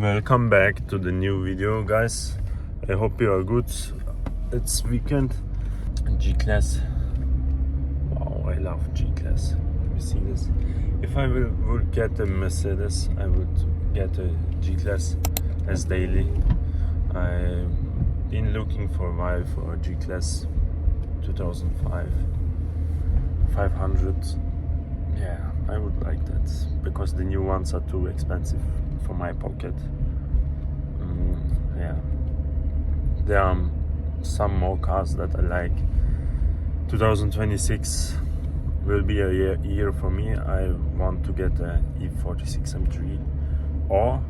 Welcome back to the new video, guys. I hope you are good. It's weekend. G-Class. Wow, I love G-Class. You see this? If I would get a Mercedes, I would get a G-Class as daily. I've been looking for a while for a G-Class 2005 500. Yeah, I would like that because the new ones are too expensive for my pocket. Yeah, there are some more cars that I like. 2026 will be a year for me. I want to get a E46 M3 or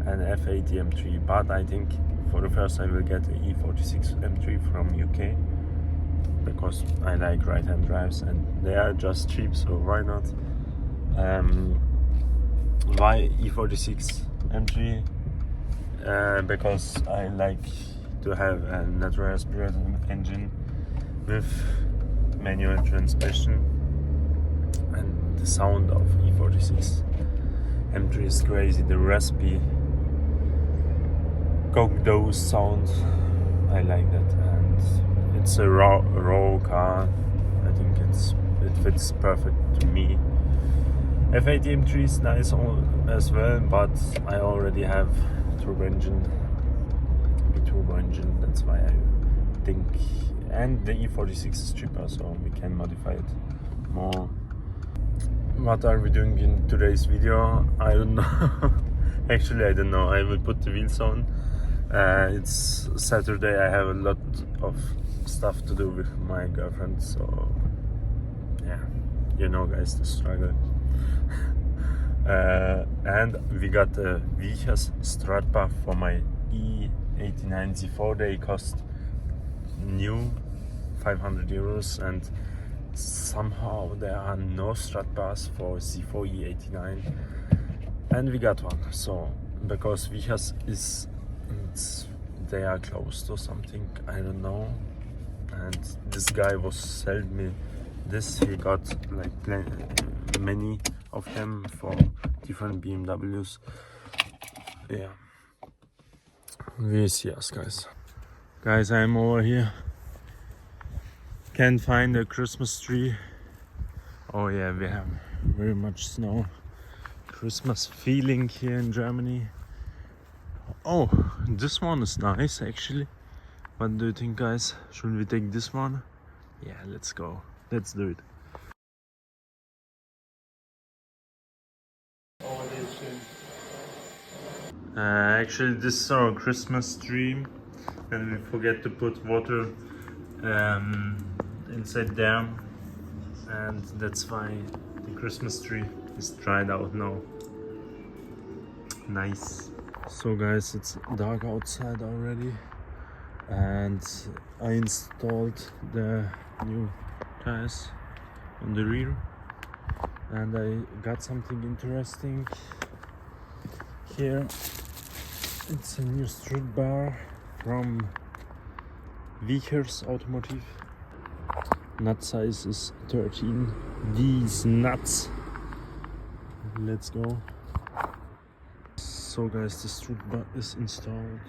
an F80 M3, but I think for the first I will get an E46 M3 from UK because I like right-hand drives and they are just cheap, so why not? Why E46 M3? Because I like to have a natural aspirated engine with manual transmission, and the sound of E46 M3 is crazy. The raspy coke dose sound, I like that, and it's a raw car. I think it fits perfect to me. F80 M3 is nice as well, but I already have turbo engine, B-turbo engine, that's why I think, and the E46 is cheaper, so we can modify it more. What are we doing in today's video? I don't know. Actually, I don't know. I will put the wheels on. It's Saturday. I have a lot of stuff to do with my girlfriend, so yeah, you know, guys, the struggle. And we got a Vichas Stradbach for my E89 Z4. They cost new 500 euros, and somehow there are no Stradbachs for Z4 E89, and we got one. So because Vichas they are closed or something, I don't know. And this guy was selling me this. He got like many of them for different BMWs. Yeah, we see us, guys. Guys, I'm over here. Can't find a Christmas tree. Oh yeah, we have very much snow. Christmas feeling here in Germany. Oh, this one is nice actually. What do you think, guys? Should we take this one? Yeah, let's go. Let's do it. Actually, this is our Christmas tree, and we forget to put water inside there, and that's why the Christmas tree is dried out now. Nice. So guys, it's dark outside already, and I installed the new tires on the rear, and I got something interesting here. It's a new strut bar from Vickers Automotive. Nut size is 13. These nuts. Let's go. So guys, the strut bar is installed.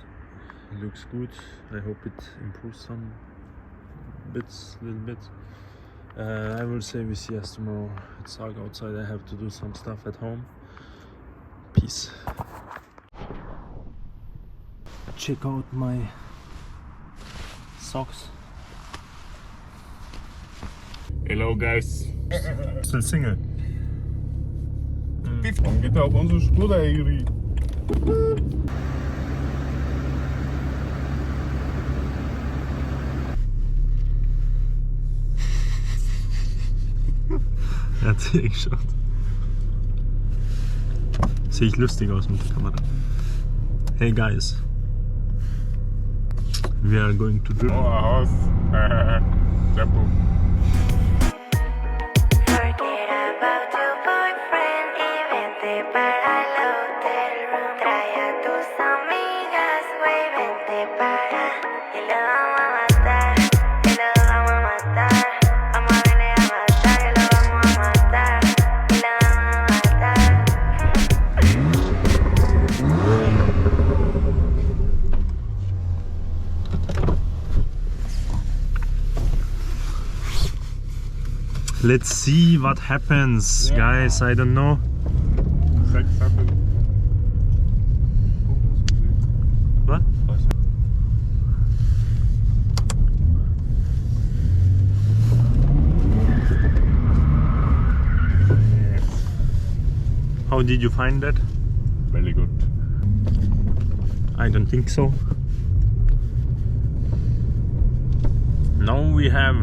It looks good. I hope it improves some bits, little bit. I will say we see us tomorrow. It's dark outside. I have to do some stuff at home. Peace. Check out my socks. Hello guys. Still single. Dan geht er op onze Skoda eigenlijk. Er hat sich geschaut. Sehe ich lustig aus mit der Kamera. Hey guys. We are going to drill. Oh, Haus. Tempo. Forget about your boyfriend y vente para el hotel room. Trae a tus amigas, güey, vente para. Y lo vamos a matar, y lo vamos a matar. Vamos a venir a matar, y lo vamos a matar, y lo vamos a matar. Let's see what happens, Yeah. guys. I don't know. Sex happen. What? Yes. How did you find that? Very good. I don't think so. Now we have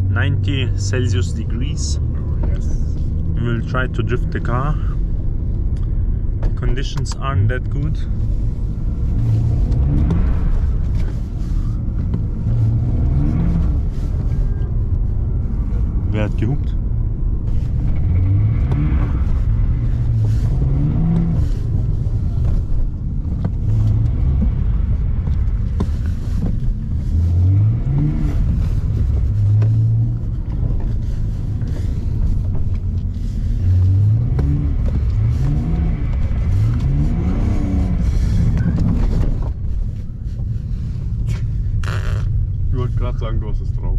90 Celsius degrees. Oh, yes. We will try to drift the car. The conditions aren't that good. Wer hat gehupt? Ich wollte gerade sagen, du hast es drauf.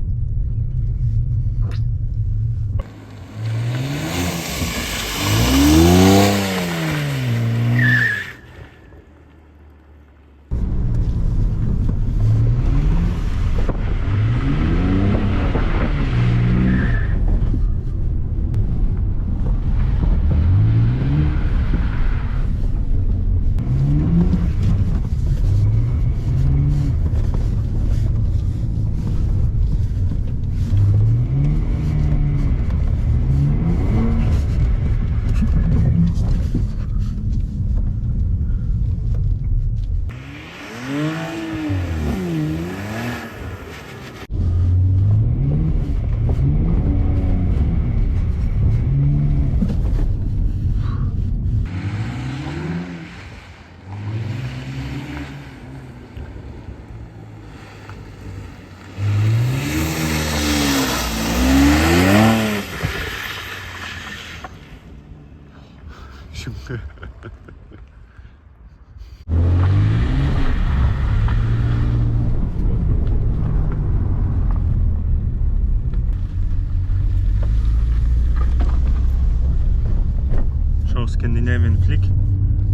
Schau, Scandinavian Flick.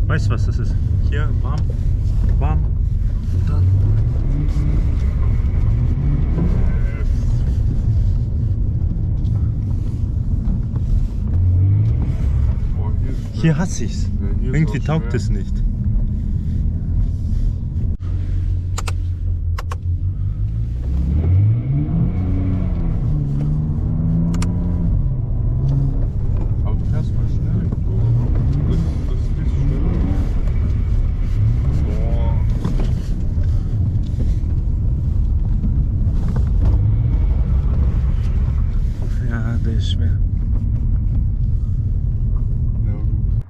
Weißt du, was das ist? Hier, warm, warm. Und dann. Oh, hier ist Hier hasse ich's. Ja, hier ist Irgendwie auch taugt schwer. es nicht. Aber du fährst voll schnell. Das ist viel zu schnell. Boah. Ja, der ist schwer. Ja, gut.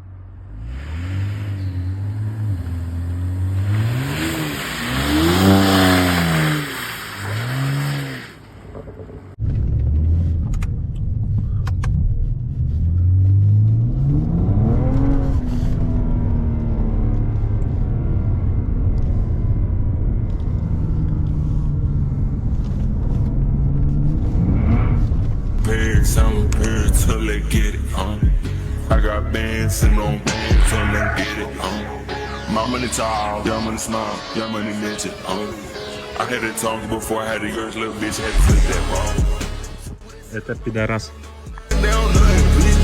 Paris, I'm here till they get it on. I got bands sitting on bands till they get it on. My money tall, your money small, your money mention on. I had it talk before I had the girls, little bitch had to flip that wrong. Это пидорас. They don't know that bleed.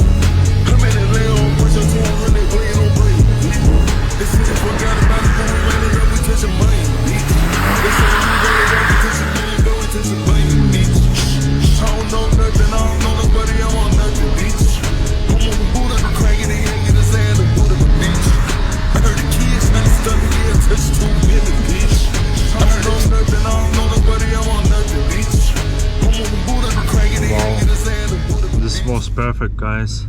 Come in and lay on, push your two on they bleed on bleed. They say they forgot about it, but we ran it up, we touching money, bitch. They say we ran it up, we touching million, go and touch some money, bitch. I don't know nothing, I don't know nobody, I want nothing, bitch. I'm on the boot of the crack and they ain't get his hand, the boot of the bitch. I heard the kids not studying, yeah, touch 2 million, bitch. I don't know nothing, I don't know nobody, I want nothing, bitch. I'm on the boot of the crack and they ain't get his hand, the boot of the bitch. This was perfect, guys.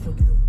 fuck it up.